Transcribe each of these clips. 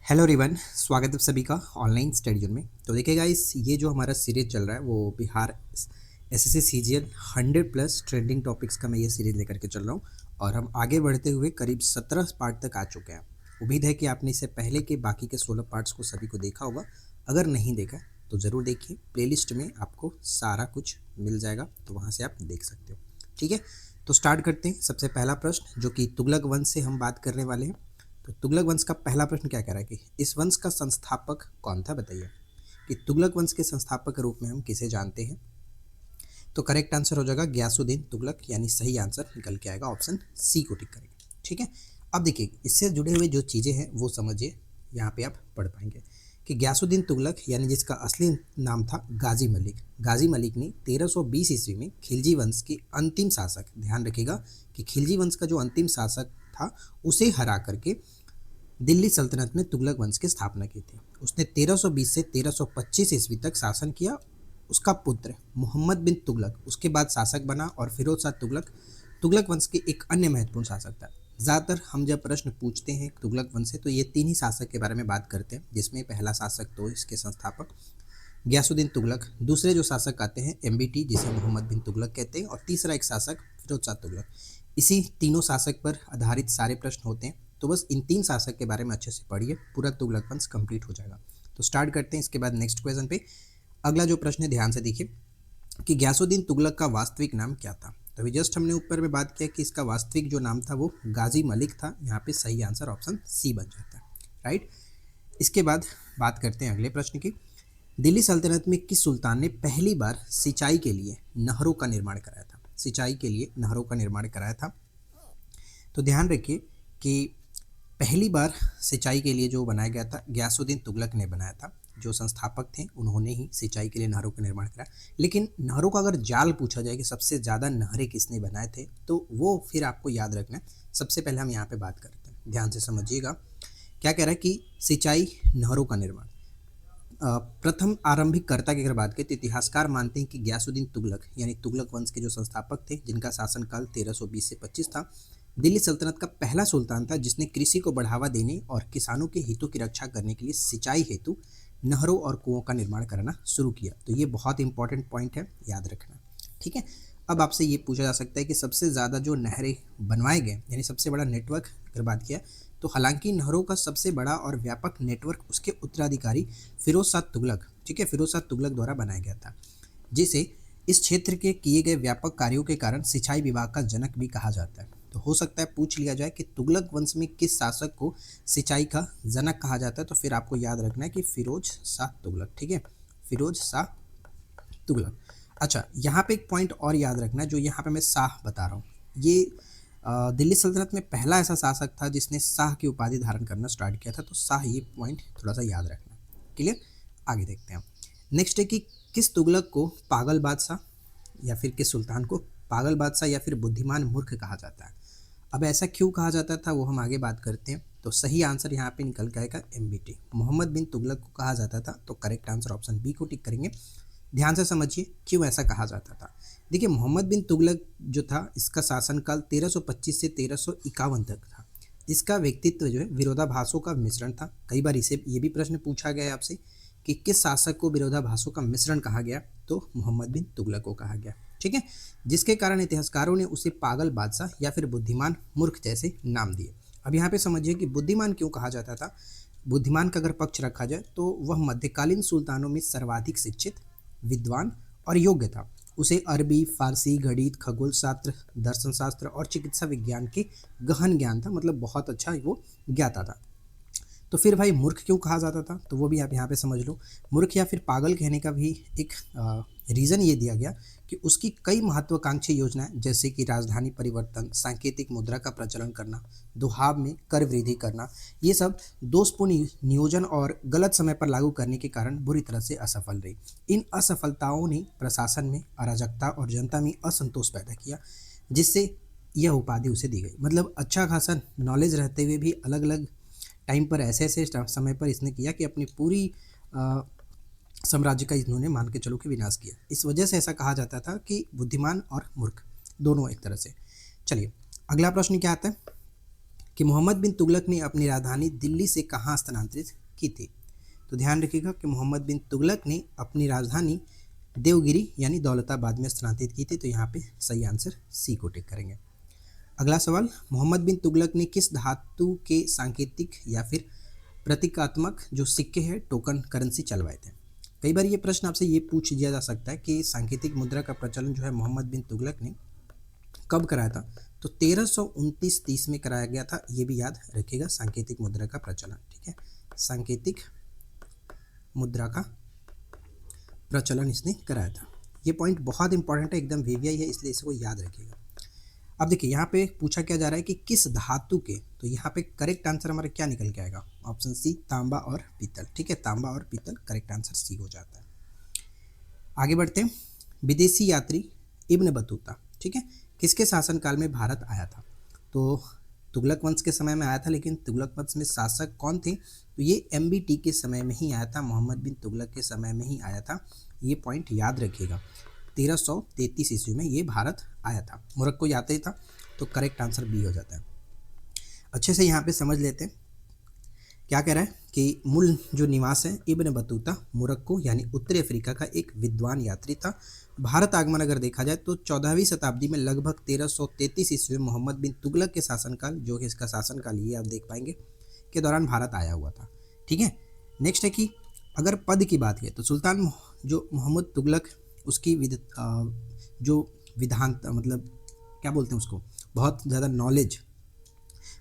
Hello everyone, स्वागत है सभी का ऑनलाइन स्टडी जोन में। तो देखिए गाइस, ये जो हमारा सीरीज चल रहा है वो Bihar SSC CGL 100+ trending topics का मैं ये सीरीज लेकर के चल रहा हूँ और हम आगे बढ़ते हुए करीब 17 पार्ट तक आ चुके हैं। उम्मीद है कि आपने इससे पहले के बाकी के 16 पार्ट्स को सभी को देखा होगा। अगर नहीं देखा तो ज़रूर देखिए, प्लेलिस्ट में आपको सारा कुछ मिल जाएगा, तो वहाँ से आप देख सकते हो। ठीक है, तो स्टार्ट करते हैं। सबसे पहला प्रश्न जो कि तुगलक वंश से हम बात करने वाले हैं। तो तुगलक वंश का पहला प्रश्न क्या कह रहा है कि इस वंश का संस्थापक कौन था, बताइए कि तुगलक वंश के संस्थापक के रूप में हम किसे जानते हैं। तो करेक्ट आंसर हो जाएगा गयासुद्दीन तुगलक, यानी सही आंसर निकल के आएगा, ऑप्शन सी को टिक करेंगे। ठीक है, अब देखिए इससे जुड़े हुए जो चीज़ें हैं वो समझिए, यहाँ पे आप पढ़ पाएंगे कि गयासुद्दीन तुगलक यानी जिसका असली नाम था गाजी मलिक ने 1320 ईस्वी में खिलजी वंश के अंतिम शासक, ध्यान रखिएगा कि खिलजी वंश का जो अंतिम शासक था उसे हरा करके दिल्ली सल्तनत में तुगलक वंश की स्थापना की थी। उसने 1320 से 1325 ईस्वी तक शासन किया। उसका पुत्र मोहम्मद बिन तुगलक उसके बाद शासक बना और फिरोज शाह तुगलक तुगलक वंश के एक अन्य महत्वपूर्ण शासक था। ज़्यादातर हम जब प्रश्न पूछते हैं तुगलक वंश से तो ये तीन ही शासक के बारे में बात करते हैं, जिसमें पहला शासक तो इसके संस्थापक गयासुद्दीन तुगलक, दूसरे जो शासक आते हैं एमबीटी जिसे मोहम्मद बिन तुगलक कहते हैं, और तीसरा एक शासक फिरोज शाह तुगलक। इसी तीनों शासक पर आधारित सारे प्रश्न होते हैं, तो बस इन तीन शासक के बारे में अच्छे से पढ़िए, पूरा तुगलक वंश कंप्लीट हो जाएगा। तो स्टार्ट करते हैं इसके बाद नेक्स्ट क्वेश्चन पे। अगला जो प्रश्न है ध्यान से देखिए कि गयासुद्दीन तुगलक का वास्तविक नाम क्या था। तो अभी जस्ट हमने ऊपर में बात किया कि इसका वास्तविक जो नाम था वो गाजी मलिक था। यहाँ पे सही आंसर ऑप्शन सी बन जाता है, राइट। इसके बाद बात करते हैं अगले प्रश्न की। दिल्ली सल्तनत में किस सुल्तान ने पहली बार सिंचाई के लिए नहरों का निर्माण कराया था। सिंचाई के लिए नहरों का निर्माण कराया था। तो ध्यान रखिए कि पहली बार सिंचाई के लिए जो बनाया गया था गयासुद्दीन तुगलक ने बनाया था। जो संस्थापक थे उन्होंने ही सिंचाई के लिए नहरों का निर्माण कराया। लेकिन नहरों का अगर जाल पूछा जाए कि सबसे ज़्यादा नहरें किसने बनाए थे, तो वो फिर आपको याद रखना है। सबसे पहले हम यहाँ पे बात करते हैं, ध्यान से समझिएगा। क्या कह रहा है कि सिंचाई नहरों का निर्माण प्रथम आरंभिक कर्ता की अगर बात करें तो इतिहासकार मानते हैं कि गयासुद्दीन तुगलक यानी तुगलक वंश के जो संस्थापक थे, जिनका शासनकाल 1320 से 25 था, दिल्ली सल्तनत का पहला सुल्तान था जिसने कृषि को बढ़ावा देने और किसानों के हितों की रक्षा करने के लिए सिंचाई हेतु नहरों और कुओं का निर्माण करना शुरू किया। तो ये बहुत इंपॉर्टेंट पॉइंट है, याद रखना। ठीक है, अब आपसे ये पूछा जा सकता है कि सबसे ज़्यादा जो नहरें बनवाए गए यानी सबसे बड़ा नेटवर्क अगर बात किया, तो हालांकि नहरों का सबसे बड़ा और व्यापक नेटवर्क उसके उत्तराधिकारी फिरोज शाह तुगलक, ठीक है, फिरोज शाह तुगलक द्वारा बनाया गया था, जिसे इस क्षेत्र के किए गए व्यापक कार्यों के कारण सिंचाई विभाग का जनक भी कहा जाता है। तो हो सकता है पूछ लिया जाए कि तुगलक वंश में किस शासक को सिंचाई का जनक कहा जाता है, तो फिर आपको याद रखना है कि फिरोज शाह तुगलक। ठीक है, फिरोज शाह तुगलक। अच्छा, यहाँ पे एक पॉइंट और याद रखना है, जो यहाँ पे मैं शाह बता रहा हूँ, ये दिल्ली सल्तनत में पहला ऐसा शासक था जिसने शाह की उपाधि धारण करना स्टार्ट किया था। तो शाह, ये पॉइंट थोड़ा सा याद रखना। क्लियर, आगे देखते हैं। नेक्स्ट है कि किस तुगलक को पागल बादशाह या फिर किस सुल्तान को पागल बादशाह या फिर बुद्धिमान मूर्ख कहा जाता है। अब ऐसा क्यों कहा जाता था वो हम आगे बात करते हैं। तो सही आंसर यहाँ पे निकल के आएगा एमबीटी, मोहम्मद बिन तुगलक को कहा जाता था। तो करेक्ट आंसर ऑप्शन बी को टिक करेंगे। ध्यान से समझिए क्यों ऐसा कहा जाता था। देखिए, मोहम्मद बिन तुगलक जो था इसका शासनकाल 1325 से 1351 तक था। इसका व्यक्तित्व जो है विरोधाभासों का मिश्रण था। कई बार इसे ये भी प्रश्न पूछा गया है आपसे कि किस शासक को विरोधाभासों का मिश्रण कहा गया, तो मोहम्मद बिन तुगलक को कहा गया। ठीक है, जिसके कारण इतिहासकारों ने उसे पागल बादशाह या फिर बुद्धिमान मूर्ख जैसे नाम दिए। अब यहाँ पे समझिए कि बुद्धिमान क्यों कहा जाता था। बुद्धिमान का अगर पक्ष रखा जाए तो वह मध्यकालीन सुल्तानों में सर्वाधिक शिक्षित, विद्वान और योग्य था। उसे अरबी, फारसी, गणित, खगोल शास्त्र, दर्शन शास्त्र और चिकित्सा विज्ञान के गहन ज्ञान था, मतलब बहुत अच्छा वो ज्ञाता था। तो फिर भाई मूर्ख क्यों कहा जाता था, तो वो भी आप यहाँ पे समझ लो। मूर्ख या फिर पागल कहने का भी एक रीज़न ये दिया गया कि उसकी कई महत्वाकांक्षी योजनाएं जैसे कि राजधानी परिवर्तन, सांकेतिक मुद्रा का प्रचलन करना, दुहाब में कर वृद्धि करना, ये सब दोषपूर्ण नियोजन और गलत समय पर लागू करने के कारण बुरी तरह से असफल रही। इन असफलताओं ने प्रशासन में अराजकता और जनता में असंतोष पैदा किया, जिससे यह उपाधि उसे दी गई। मतलब अच्छा खासा नॉलेज रहते हुए भी अलग अलग टाइम पर ऐसे ऐसे समय पर इसने किया कि अपनी पूरी साम्राज्य का इन्होंने मान के चलो कि विनाश किया। इस वजह से ऐसा कहा जाता था कि बुद्धिमान और मूर्ख दोनों एक तरह से। चलिए अगला प्रश्न क्या आता है कि मोहम्मद बिन तुगलक ने अपनी राजधानी दिल्ली से कहाँ स्थानांतरित की थी। तो ध्यान रखिएगा कि मोहम्मद बिन तुगलक ने अपनी राजधानी देवगिरी यानी दौलताबाद में स्थानांतरित की थी। तो यहाँ पे सही आंसर सी को टिक करेंगे। अगला सवाल, मोहम्मद बिन तुगलक ने किस धातु के सांकेतिक या फिर प्रतीकात्मक जो सिक्के हैं टोकन करेंसी चलवाए थे। कई बार ये प्रश्न आपसे ये पूछ दिया जा सकता है कि सांकेतिक मुद्रा का प्रचलन जो है मोहम्मद बिन तुगलक ने कब कराया था। तो 1329-30 में कराया गया था, ये भी याद रखिएगा सांकेतिक मुद्रा का प्रचलन। ठीक है, सांकेतिक मुद्रा का प्रचलन इसने कराया था। ये पॉइंट बहुत इंपॉर्टेंट है, एकदम वीवीआई है, इसलिए इसको याद रखिएगा। अब देखिए यहाँ पे पूछा क्या जा रहा है कि किस धातु के, तो यहाँ पे करेक्ट आंसर हमारा क्या निकल के आएगा, ऑप्शन सी तांबा और पीतल। ठीक है, तांबा और पीतल करेक्ट आंसर सी हो जाता है। आगे बढ़ते हैं, विदेशी यात्री इब्न बतूता, ठीक है, किसके शासनकाल में भारत आया था। तो तुगलक वंश के समय में आया था, लेकिन तुगलक वंश में शासक कौन थे, तो ये एमबीटी के समय में ही आया था, मोहम्मद बिन तुगलक के समय में ही आया था। ये पॉइंट याद रखिएगा, 1333 ईस्वी में ये भारत आया था, मोरक्को जाते ही था, तो करेक्ट आंसर बी हो जाता है। अच्छे से यहाँ पे समझ लेते हैं क्या कह रहा है कि मूल जो निवास है इब्न बतूता मोरक्को यानी उत्तरी अफ्रीका का एक विद्वान यात्री था। भारत आगमन अगर देखा जाए तो 14वीं शताब्दी में लगभग 1333 ईस्वी में मोहम्मद बिन तुगलक के शासनकाल, जो कि इसका शासनकाल ये आप देख पाएंगे, के दौरान भारत आया हुआ था। ठीक है, नेक्स्ट है कि अगर पद की बात करें तो सुल्तान जो मोहम्मद तुगलक उसकी जो विधान मतलब क्या बोलते हैं उसको, बहुत ज़्यादा नॉलेज,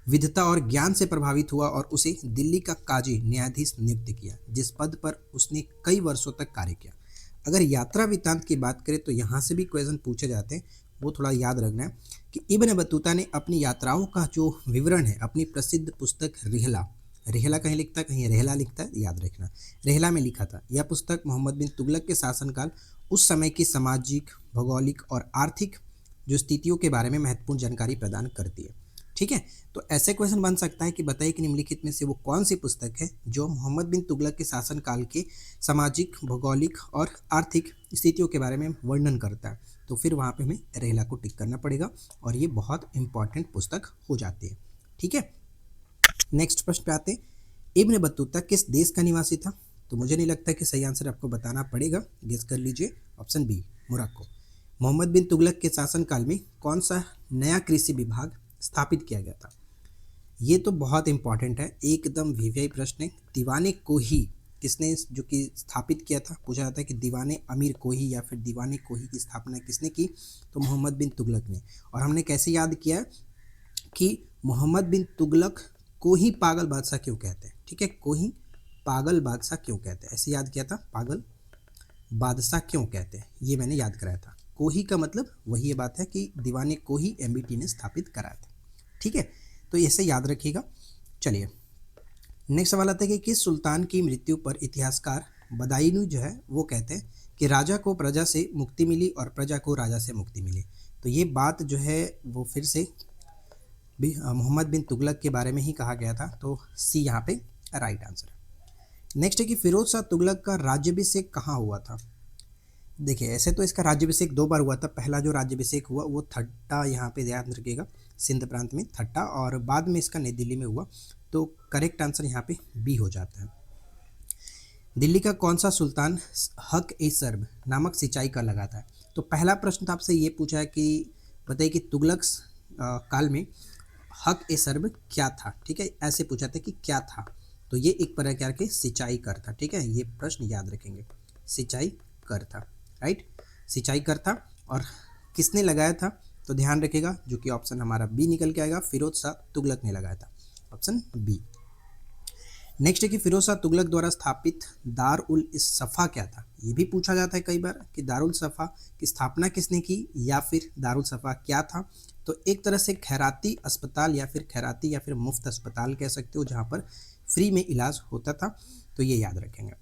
विद्वता और ज्ञान से प्रभावित हुआ और उसे दिल्ली का काजी न्यायाधीश नियुक्त किया, जिस पद पर उसने कई वर्षों तक कार्य किया। अगर यात्रा वृत्तांत की बात करें तो यहाँ से भी क्वेश्चन पूछे जाते हैं, वो थोड़ा याद रखना है कि इब्न बतूता ने अपनी यात्राओं का जो विवरण है अपनी प्रसिद्ध पुस्तक रिहला, रिहला कहीं लिखता है कहीं रहला लिखता है, याद रखना, रिहला में लिखा था। यह पुस्तक मोहम्मद बिन तुगलक के शासनकाल, उस समय की सामाजिक, भौगोलिक और आर्थिक जो स्थितियों के बारे में महत्वपूर्ण जानकारी प्रदान करती है। ठीक है, तो ऐसे क्वेश्चन बन सकता है कि बताइए कि निम्नलिखित में से वो कौन सी पुस्तक है जो मोहम्मद बिन तुगलक के शासनकाल के सामाजिक, भौगोलिक और आर्थिक स्थितियों के बारे में वर्णन करता है। तो फिर वहाँ पे हमें रेहला को टिक करना पड़ेगा और ये बहुत इंपॉर्टेंट पुस्तक हो जाती है। ठीक है, नेक्स्ट प्रश्न पे आते हैं, इब्न बतूता किस देश का निवासी था। तो मुझे नहीं लगता कि सही आंसर आपको बताना पड़ेगा, गेस कर लीजिए, ऑप्शन बी मोरक्को। मोहम्मद बिन तुगलक के शासनकाल में कौन सा नया कृषि विभाग स्थापित किया गया था। ये तो बहुत इंपॉर्टेंट है, एकदम वीवीआई प्रश्न है। दीवाने कोही किसने जो कि स्थापित किया था, पूछा जाता है कि दीवाने अमीर कोही या फिर दीवाने कोही की स्थापना किसने की, तो मोहम्मद बिन तुगलक ने। और हमने कैसे याद किया कि मोहम्मद बिन तुगलक को ही पागल बादशाह क्यों कहते हैं। ठीक है, को ही पागल बादशाह क्यों कहते हैं, ऐसे याद किया था, पागल बादशाह क्यों कहते हैं, ये मैंने याद कराया था। कोही का मतलब वही ये बात है कि दीवाने कोही एमबीटी ने स्थापित कराया था। ठीक है, तो इसे याद रखिएगा। चलिए नेक्स्ट सवाल आता है कि किस सुल्तान की मृत्यु पर इतिहासकार बदायूनी जो है वो कहते हैं कि राजा को प्रजा से मुक्ति मिली और प्रजा को राजा से मुक्ति मिली। तो ये बात जो है वो फिर से भी मोहम्मद बिन तुगलक के बारे में ही कहा गया था, तो सी यहाँ पे राइट आंसर है। नेक्स्ट है कि फिरोज शाह तुगलक का राज्याभिषेक कहाँ हुआ था। देखिए ऐसे तो इसका राज्याभिषेक 2 बार हुआ था। पहला जो राज्याभिषेक हुआ वो थट्टा, यहाँ पे ध्यान रखिएगा, सिंध प्रांत में थट्टा, और बाद में इसका नई दिल्ली में हुआ। तो करेक्ट आंसर यहाँ पे बी हो जाता है। दिल्ली का कौन सा सुल्तान हक ए सर्ब नामक सिंचाई कर लगाता है। तो पहला प्रश्न तो आपसे ये पूछा है कि बताइए कि तुगलक काल में हक ए सर्ब क्या था। ठीक है, ऐसे पूछा था कि क्या था, तो ये एक प्रकार के सिंचाई कर था। ठीक है, ये प्रश्न याद रखेंगे, सिंचाई कर था, राइट, सिंचाई कर था। और किसने लगाया था, तो ध्यान रखिएगा जो कि ऑप्शन हमारा बी निकल के आएगा, फिरोज शाह तुगलक ने लगाया था, ऑप्शन बी। नेक्स्ट है कि फिरोज शाह तुगलक द्वारा स्थापित दार उल सफ़ा क्या था। ये भी पूछा जाता है कई बार कि दारुल सफ़ा की स्थापना किसने की या फिर दारुल सफ़ा क्या था। तो एक तरह से खैराती अस्पताल या फिर खैराती या फिर मुफ्त अस्पताल कह सकते हो, जहाँ पर फ्री में इलाज होता था। तो ये याद रखेंगे।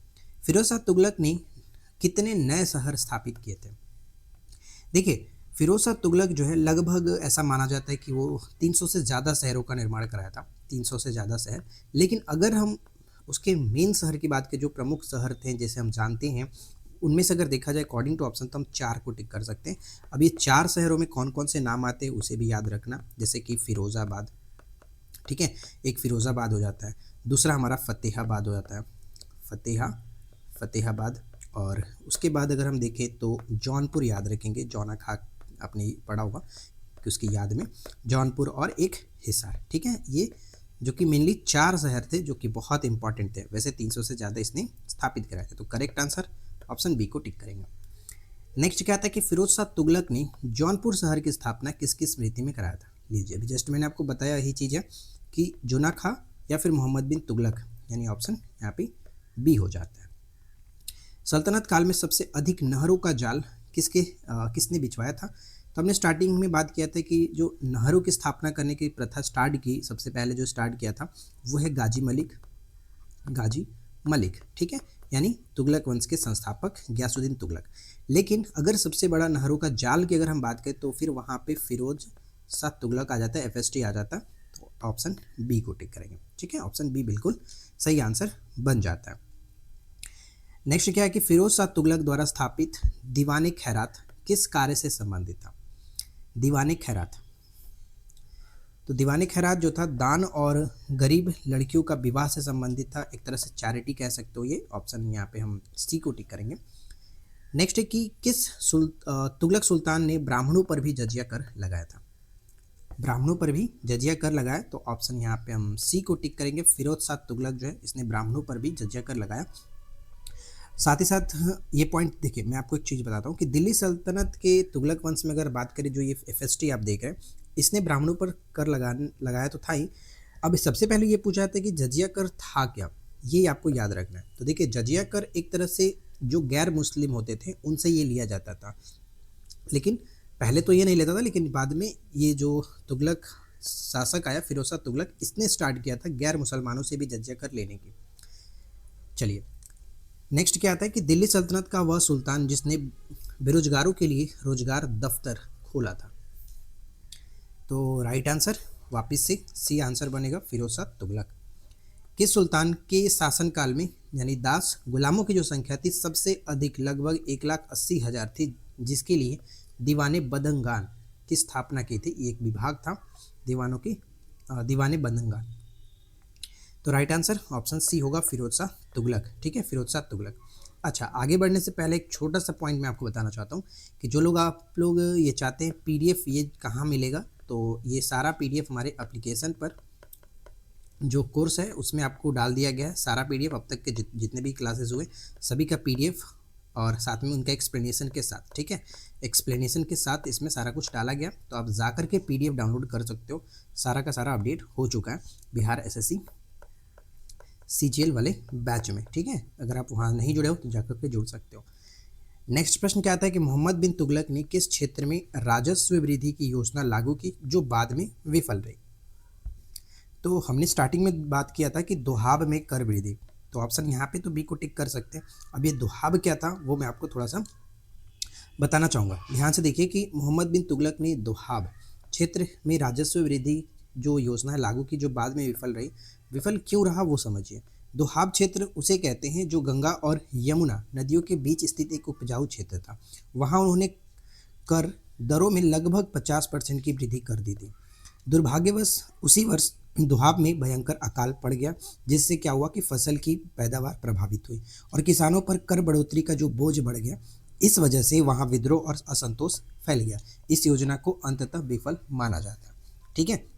फिरोज शाह तुगलक ने कितने नए शहर स्थापित किए थे। देखिए फिरोज शाह तुगलक जो है लगभग ऐसा माना जाता है कि वो 300 से ज़्यादा शहरों का निर्माण कराया था, 300 से ज़्यादा शहर। लेकिन अगर हम उसके मेन शहर की बात करें, जो प्रमुख शहर थे जैसे हम जानते हैं, उनमें से अगर देखा जाए अकॉर्डिंग टू ऑप्शन तो हम 4 को टिक कर सकते हैं। अब ये 4 शहरों में कौन कौन से नाम आते हैं उसे भी याद रखना, जैसे कि फिरोज़ाबाद, ठीक है, एक फिरोज़ाबाद हो जाता है, दूसरा हमारा फतेहाबाद हो जाता है, फतेहाबाद। और उसके बाद अगर हम देखें तो जौनपुर याद रखेंगे, जौना खा आपने पढ़ा होगा कि उसकी याद में जौनपुर और एक हिसार। ठीक है, ये जो कि मेनली 4 शहर थे जो कि बहुत इंपॉर्टेंट थे, वैसे 300 से ज़्यादा इसने स्थापित कराए थे। तो करेक्ट आंसर ऑप्शन बी को टिक करेंगे। नेक्स्ट क्या था कि फिरोज शाह तुगलक ने जौनपुर शहर की स्थापना किसकी स्मृति में कराया था। लीजिए, अभी जस्ट मैंने आपको बताया यही चीज़ है कि जुना खां या फिर मोहम्मद बिन तुगलक, यानी ऑप्शन यहाँ पे बी हो जाता है। सल्तनत काल में सबसे अधिक नहरों का जाल किसने बिछवाया था। तो हमने स्टार्टिंग में बात किया था कि जो नहरों की स्थापना करने की प्रथा स्टार्ट की, सबसे पहले जो स्टार्ट किया था वो है गाजी मलिक। ठीक है, यानी तुगलक वंश के संस्थापक गयासुद्दीन तुगलक। लेकिन अगर सबसे बड़ा नहरों का जाल की अगर हम बात करें तो फिर वहाँ पे फिरोज शाह तुगलक आ जाता है, FST आ जाता है। तो ऑप्शन बी को टिक करेंगे। ठीक है, ऑप्शन बी बिल्कुल सही आंसर बन जाता है। नेक्स्ट क्या है कि फिरोज शाह तुगलक द्वारा स्थापित दीवाने खैरात किस कार्य से संबंधित था। दीवाने खैरात, तो दीवाने खैरात जो था दान और गरीब लड़कियों का विवाह से संबंधित था, एक तरह से चैरिटी कह सकते हो ये। ऑप्शन यहाँ पे हम सी को टिक करेंगे। नेक्स्ट है कि किस तुगलक सुल्तान ने ब्राह्मणों पर भी जजिया कर लगाया था। ब्राह्मणों पर भी जजिया कर लगाया, तो ऑप्शन यहाँ पे हम सी को टिक करेंगे। फिरोज शाह तुगलक जो है इसने ब्राह्मणों पर भी जजिया कर लगाया। साथ ही साथ ये पॉइंट देखिए, मैं आपको एक चीज़ बताता हूँ कि दिल्ली सल्तनत के तुगलक वंश में अगर बात करें, जो ये FST आप देख रहे हैं, इसने ब्राह्मणों पर कर लगाया तो था ही। अब सबसे पहले ये पूछा था कि जजिया कर था क्या, ये आपको याद रखना है। तो देखिए, जजिया कर एक तरह से जो गैर मुस्लिम होते थे उनसे ये लिया जाता था, लेकिन पहले तो ये नहीं लेता था, लेकिन बाद में ये जो तुगलक शासक आया फिरोज शाह तुगलक, इसने स्टार्ट किया था गैर मुसलमानों से भी जजिया कर लेने की। चलिए, नेक्स्ट क्या आता है कि दिल्ली सल्तनत का वह सुल्तान जिसने बेरोजगारों के लिए रोजगार दफ्तर खोला था। तो राइट आंसर वापस से सी आंसर बनेगा, फिरोज शाह तुगलक। किस सुल्तान के शासनकाल में यानी दास गुलामों की जो संख्या थी सबसे अधिक लगभग 1,80,000 थी, जिसके लिए दीवाने बदंगान की स्थापना की थी। ये एक विभाग था दीवाने बदंगान। तो राइट आंसर ऑप्शन सी होगा, फिरोज शाह तुगलक। ठीक है, फिरोज शाह तुगलक। अच्छा, आगे बढ़ने से पहले एक छोटा सा पॉइंट मैं आपको बताना चाहता हूँ कि जो लोग आप लोग ये चाहते हैं PDF ये कहाँ मिलेगा, तो ये सारा PDF हमारे एप्लीकेशन पर जो कोर्स है उसमें आपको डाल दिया गया है। सारा PDF अब तक के जितने भी क्लासेस हुए सभी का PDF और साथ में उनका एक्सप्लेनेशन के साथ। ठीक है, एक्सप्लेनेशन के साथ इसमें सारा कुछ डाला गया, तो आप जा कर के PDF डाउनलोड कर सकते हो। सारा का सारा अपडेट हो चुका है बिहार SSC CGL वाले बैच में। ठीक है, अगर आप वहाँ नहीं जुड़े हो तो जाकर के जुड़ सकते हो। नेक्स्ट प्रश्न क्या आता है कि मोहम्मद बिन तुगलक ने किस क्षेत्र में राजस्व वृद्धि की योजना लागू की जो बाद में विफल रही। तो हमने स्टार्टिंग में बात किया था कि दोहाब में कर वृद्धि, तो ऑप्शन यहाँ पे तो बी को टिक कर सकते हैं। अब ये दोहाब क्या था वो मैं आपको थोड़ा सा बताना चाहूँगा। ध्यान से देखिए कि मोहम्मद बिन तुगलक ने दोहाब क्षेत्र में राजस्व वृद्धि जो योजना है लागू की जो बाद में विफल रही। विफल क्यों रहा वो समझिए। दोहाब क्षेत्र उसे कहते हैं जो गंगा और यमुना नदियों के बीच स्थित एक उपजाऊ क्षेत्र था। वहाँ उन्होंने कर दरों में लगभग 50% की वृद्धि कर दी थी। दुर्भाग्यवश उसी वर्ष दोहाब में भयंकर अकाल पड़ गया, जिससे क्या हुआ कि फसल की पैदावार प्रभावित हुई और किसानों पर कर बढ़ोतरी का जो बोझ बढ़ गया। इस वजह से वहाँ विद्रोह और असंतोष फैल गया। इस योजना को अंततः विफल माना जाता है। ठीक है,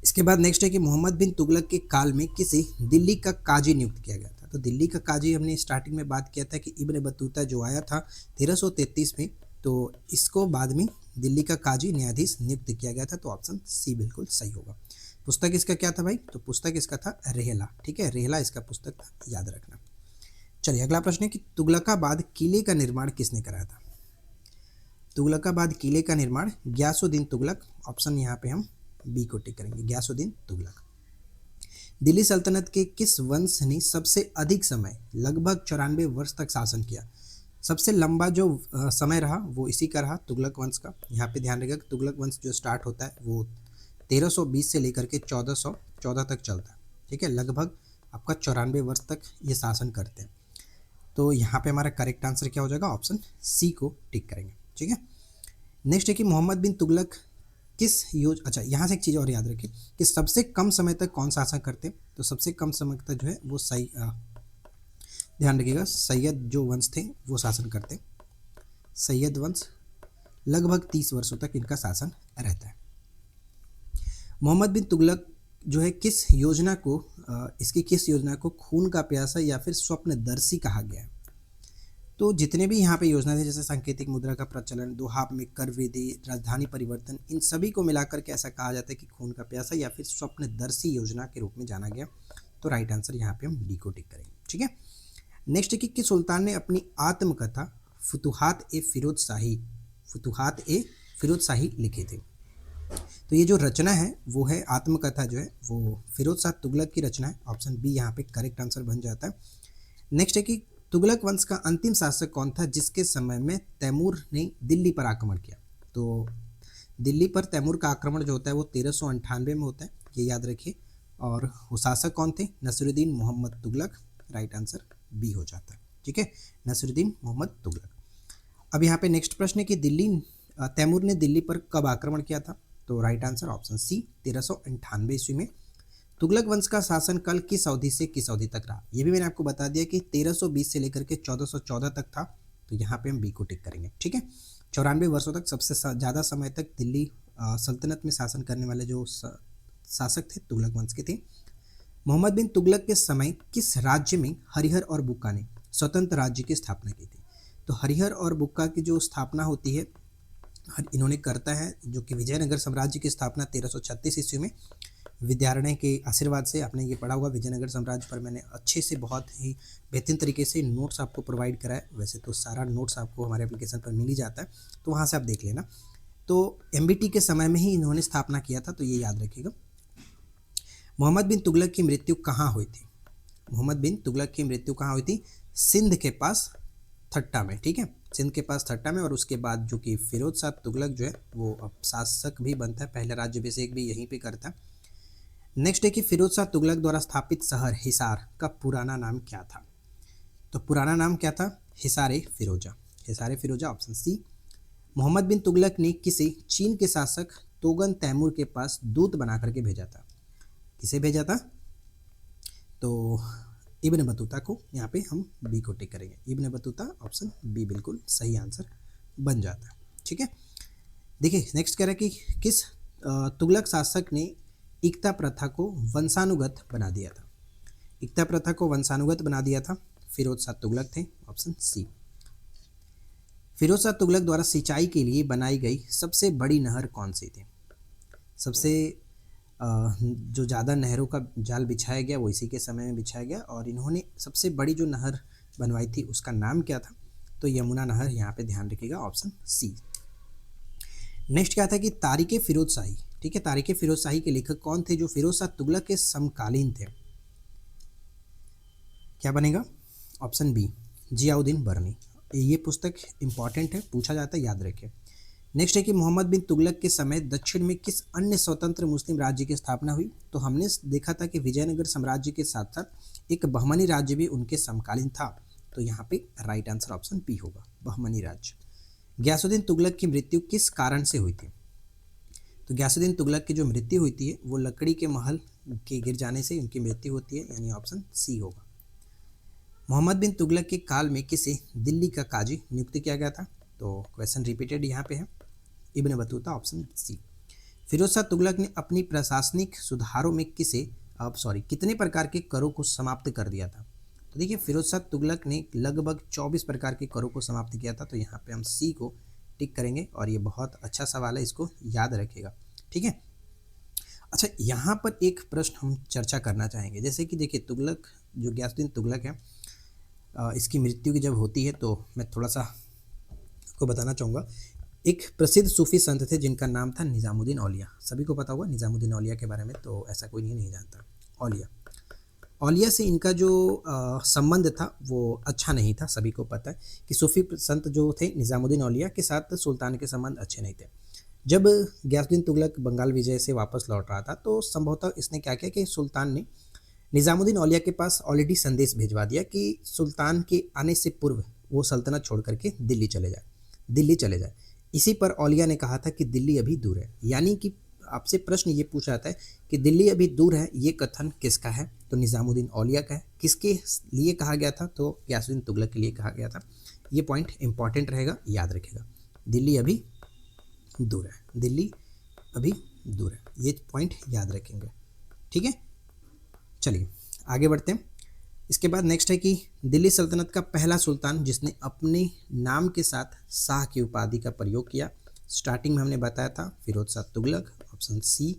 इसके बाद नेक्स्ट है कि मोहम्मद बिन तुगलक के काल में किसे दिल्ली का काजी नियुक्त किया गया था। तो दिल्ली का काजी हमने स्टार्टिंग में बात किया था कि इब्न बतूता जो आया था 1333 में, तो इसको बाद में दिल्ली का काजी न्यायाधीश नियुक्त किया गया था। तो ऑप्शन सी बिल्कुल सही होगा। पुस्तक इसका क्या था भाई, तो पुस्तक इसका था रेहला। ठीक है, रेहला इसका पुस्तक था, याद रखना। चलिए, अगला प्रश्न है कि तुगलकाबाद किले का निर्माण किसने कराया था। तुगलकाबाद किले का निर्माण गयासुद्दीन तुगलक। ऑप्शन यहाँ पे हम बी को टिक करेंगे, गयासुद्दीन तुगलक। दिल्ली सल्तनत के किस वंश ने सबसे अधिक समय लगभग 94 वर्ष तक शासन किया। सबसे लंबा जो समय रहा वो इसी का रहा, तुगलक वंश का। यहाँ पे ध्यान रखिएगा, तुगलक वंश जो स्टार्ट होता है वो 1320 से लेकर के 1414 तक चलता है। ठीक है, लगभग आपका 94 वर्ष तक ये शासन करते हैं। तो यहाँ पे हमारा करेक्ट आंसर क्या हो जाएगा, ऑप्शन सी को टिक करेंगे। ठीक है, नेक्स्ट है कि मोहम्मद बिन तुगलक अच्छा, यहाँ से एक चीज़ और याद रखें कि सबसे कम समय तक कौन शासन करते, तो सबसे कम समय तक जो है वो सही, ध्यान रखिएगा, सैयद जो वंश थे वो शासन करते। सैयद वंश लगभग 30 वर्षों तक इनका शासन रहता है। मोहम्मद बिन तुगलक जो है इसकी किस योजना को खून का प्यासा या फिर स्वप्नदर्शी कहा गया है? तो जितने भी यहाँ पे योजना थे, जैसे सांकेतिक मुद्रा का प्रचलन, दोहाब में कर वृद्धि, राजधानी परिवर्तन, इन सभी को मिलाकर के ऐसा कहा जाता है कि खून का प्यासा या फिर स्वप्नदर्शी योजना के रूप में जाना गया। तो राइट आंसर यहाँ पे हम डी को टिक करेंगे। ठीक है, नेक्स्ट है कि किस सुल्तान ने अपनी आत्मकथा फुतुहात ए फिरोज शाही लिखी थी? तो ये जो रचना है वो है, आत्मकथा जो है वो फिरोज शाह तुगलक की रचना है। ऑप्शन बी यहाँ पे करेक्ट आंसर बन जाता है। नेक्स्ट है कि तुगलक वंश का अंतिम शासक कौन था जिसके समय में तैमूर ने दिल्ली पर आक्रमण किया? तो दिल्ली पर तैमूर का आक्रमण जो होता है वो 1398 में होता है, ये याद रखिए। और वो शासक कौन थे? Nasiruddin Mohammad Tughlaq. Right answer B हो जाता है। ठीक है, नसीरुद्दीन मोहम्मद तुगलक। अब यहाँ पे नेक्स्ट प्रश्न है कि तैमूर ने दिल्ली पर कब आक्रमण किया था? तो राइट आंसर ऑप्शन सी, 1398 ईस्वी में। तुगलक वंश का शासनकाल किस अवधि से किस अवधि तक रहा? ये भी मैंने आपको बता दिया कि 1320 से लेकर के 1414 तक था। तो यहाँ पे हम बी को टिक करेंगे। ठीक है, 94 वर्षों तक, सबसे ज़्यादा समय तक दिल्ली सल्तनत में शासन करने वाले जो शासक थे तुगलक वंश के थे। मोहम्मद बिन तुगलक के समय किस राज्य में हरिहर और बुक्का ने स्वतंत्र राज्य की स्थापना की थी? तो हरिहर और बुक्का की जो स्थापना होती है इन्होंने करता है, जो कि विजयनगर साम्राज्य की स्थापना 1336 ईस्वी में विद्यारण्य के आशीर्वाद से। आपने ये पढ़ा होगा विजयनगर साम्राज्य पर, मैंने अच्छे से बहुत ही बेहतरीन तरीके से नोट्स आपको प्रोवाइड करा है। वैसे तो सारा नोट्स आपको हमारे एप्लीकेशन पर मिल ही जाता है, तो वहाँ से आप देख लेना। तो एमबीटी के समय में ही इन्होंने स्थापना किया था, तो ये याद रखिएगा। मोहम्मद बिन तुगलक की मृत्यु कहाँ हुई थी? मोहम्मद बिन तुगलक की मृत्यु कहाँ हुई थी? सिंध के पास थट्टा में। ठीक है, सिंध के पास थट्टा में। और उसके बाद जो कि फिरोज शाह तुगलक जो है वो अब शासक भी बनता है, पहला राज्याभिषेक भी यहीं पे करता है। नेक्स्ट है कि फिरोज शाह तुगलक द्वारा स्थापित शहर हिसार का पुराना नाम क्या था? तो पुराना नाम क्या था? हिसार ए फिरोजा। हिसार ए फिरोजा, ऑप्शन सी। मोहम्मद बिन तुगलक ने किसे चीन के शासक तोगन तैमूर के पास दूत बना करके भेजा था? किसे भेजा था? तो इब्न बतूता को। यहाँ पे हम बी को टिक करेंगे, इब्न बतूता। ऑप्शन बी बिल्कुल सही आंसर बन जाता है। ठीक है, देखिए नेक्स्ट कह रहा है कि किस तुगलक शासक ने इक्ता प्रथा को वंशानुगत बना दिया था? इक्ता प्रथा को वंशानुगत बना दिया था, फिरोज शाह तुगलक थे। Option C. फिरोज शाह तुगलक द्वारा सिंचाई के लिए बनाई गई सबसे बड़ी नहर कौन सी थी? सबसे जो ज़्यादा नहरों का जाल बिछाया गया वो इसी के समय में बिछाया गया, और इन्होंने सबसे बड़ी जो नहर बनवाई थी उसका नाम क्या था? तो यमुना नहर। यहाँ पे ध्यान रखिएगा, ऑप्शन सी। नेक्स्ट क्या था कि तारीख़ फिरोज शाही। ठीक है, तारीख़ फिरोज शाही के लेखक कौन थे जो फिरोज शाह तुगलक के समकालीन थे? क्या बनेगा? ऑप्शन बी, जियाउद्दीन बर्नी। ये पुस्तक इंपॉर्टेंट है, पूछा जाता है, याद रखें। नेक्स्ट है कि मोहम्मद बिन तुगलक के समय दक्षिण में किस अन्य स्वतंत्र मुस्लिम राज्य की स्थापना हुई? तो हमने देखा था कि विजयनगर साम्राज्य के साथ साथ एक बहमनी राज्य भी उनके समकालीन था। तो यहाँ पे राइट आंसर ऑप्शन बी होगा, बहमनी राज्य। गयासुद्दीन तुगलक की मृत्यु किस कारण से हुई थी? तो गयासुद्दीन तुगलक की जो मृत्यु होती है वो लकड़ी के महल के गिर जाने से उनकी मृत्यु होती है, यानी ऑप्शन सी होगा। मोहम्मद बिन तुगलक के काल में किसे दिल्ली का काजी नियुक्त किया गया था? तो क्वेश्चन रिपीटेड यहाँ पे है, Ibn Battuta. Option C. Firoz Shah Tughlaq ने अपनी प्रशासनिक सुधारों में कितने प्रकार के करों को समाप्त कर दिया था? तो देखिए फिरोज शाह तुगलक ने लगभग 24 प्रकार के करों को समाप्त किया था। तो यहाँ पे हम सी को टिक करेंगे, और ये बहुत अच्छा सवाल है, इसको याद रखिएगा। ठीक है, अच्छा यहाँ पर एक प्रश्न हम चर्चा करना चाहेंगे। जैसे कि देखिए तुगलक जो गयासुद्दीन तुगलक है, इसकी मृत्यु की जब होती है तो मैं थोड़ा सा आपको बताना चाहूँगा। एक प्रसिद्ध सूफी संत थे जिनका नाम था निज़ामुद्दीन औलिया। सभी को पता होगा निज़ामुद्दीन औलिया के बारे में, तो ऐसा कोई नहीं जानता। औलिया से इनका जो संबंध था वो अच्छा नहीं था। सभी को पता है कि सूफी संत जो थे निज़ामुद्दीन औलिया के साथ सुल्तान के संबंध अच्छे नहीं थे। जब गयासुद्दीन तुगलक बंगाल विजय से वापस लौट रहा था तो संभवतः इसने क्या किया कि सुल्तान ने निज़ामुद्दीन औलिया के पास ऑलरेडी संदेश भिजवा दिया कि सुल्तान के आने से पूर्व वो सल्तनत छोड़ करके दिल्ली चले जाए। इसी पर औलिया ने कहा था कि दिल्ली अभी दूर है। यानी कि आपसे प्रश्न ये पूछा जाता है कि दिल्ली अभी दूर है, ये कथन किसका है? तो निज़ामुद्दीन औलिया का है। किसके लिए कहा गया था? तो गियासुद्दीन तुगलक के लिए कहा गया था। ये पॉइंट इंपॉर्टेंट रहेगा, याद रखेगा। दिल्ली अभी दूर है, दिल्ली अभी दूर है, ये पॉइंट याद रखेंगे। ठीक है, चलिए आगे बढ़ते हैं। इसके बाद नेक्स्ट है कि दिल्ली सल्तनत का पहला सुल्तान जिसने अपने नाम के साथ शाह की उपाधि का प्रयोग किया। स्टार्टिंग में हमने बताया था फिरोज शाह तुगलक, ऑप्शन सी।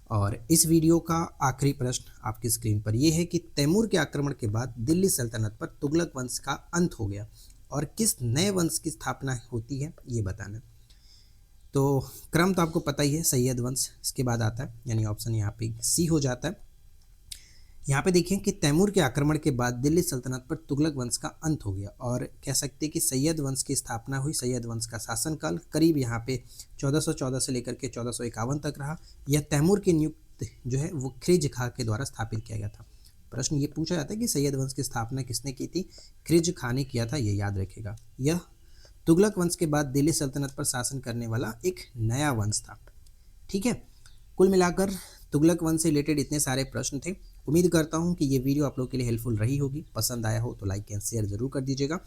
और इस वीडियो का आखिरी प्रश्न आपकी स्क्रीन पर यह है कि तैमूर के आक्रमण के बाद दिल्ली सल्तनत पर तुगलक वंश का अंत हो गया और किस नए वंश की स्थापना होती है, ये बताना। तो क्रम तो आपको पता ही है, सैयद वंश इसके बाद आता है, यानी ऑप्शन यहाँ पे सी हो जाता है। यहाँ पे देखिए कि तैमूर के आक्रमण के बाद दिल्ली सल्तनत पर तुगलक वंश का अंत हो गया और कह सकते हैं कि सैयद वंश की स्थापना हुई। सैयद वंश का शासनकाल करीब यहाँ पे 1414 से लेकर के 1451 तक रहा। यह तैमूर की नियुक्त जो है वो खिरज खां के द्वारा स्थापित किया गया था। प्रश्न ये पूछा जाता है कि सैयद वंश की स्थापना किसने की थी? खिरज खां ने किया था, ये याद रखेगा। यह तुगलक वंश के बाद दिल्ली सल्तनत पर शासन करने वाला एक नया वंश था। ठीक है, कुल मिलाकर तुगलक वंश से रिलेटेड इतने सारे प्रश्न थे। उम्मीद करता हूं कि ये वीडियो आप लोग के लिए हेल्पफुल रही होगी। पसंद आया हो तो लाइक एंड शेयर जरूर कर दीजिएगा।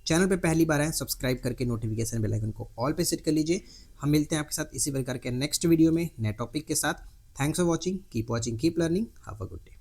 चैनल पे पहली बार आए सब्सक्राइब करके नोटिफिकेशन बेल आइकन को ऑल पे सेट कर लीजिए। हम मिलते हैं आपके साथ इसी प्रकार के नेक्स्ट वीडियो में नए टॉपिक के साथ। Thanks for watching, keep learning, have a good day.